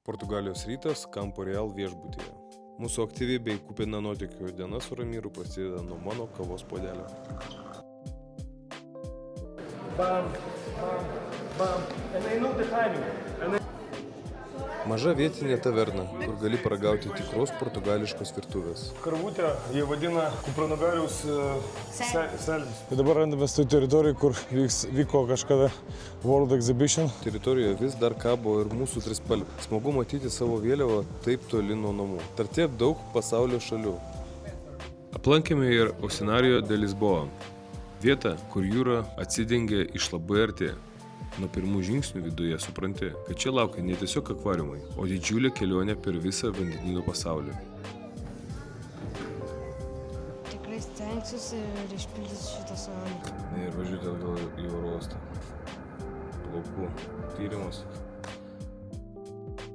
Portugalijos rytas Campo Real viešbutyje. Mūsų aktyvi bei kupina nuotykių diena su Ramyru prasideda nuo mano kavos puodelio. Bam, bam, bam. And I know the timing. Maža vietinė taverna, kur gali paragauti tikros portugališkos virtuvės. Karvutę jie vadina kupranugariaus selis. Dabar randamės toj teritorijai, kur vyko kažkada World Exhibition. Teritorijoje vis dar kabo ir mūsų trispalvė. Smagu matyti savo vėliavą taip toli nuo namų. Tarp tiek daug pasaulio šalių. Aplankėme ir Oceanario de Lisboa. Vietą, kur jūra atsidengia iš labai arti. Nuo pirmų žingsnių viduje supranti, kad čia laukia ne tiesiog akvariumai, o didžiulė kelionė per visą vandenyno pasaulį. Tikrai stengsiuosi ir išpildysiu šitą svajonę. Ir važiuoti atgal į oro uostą. Plaukų tyrimas.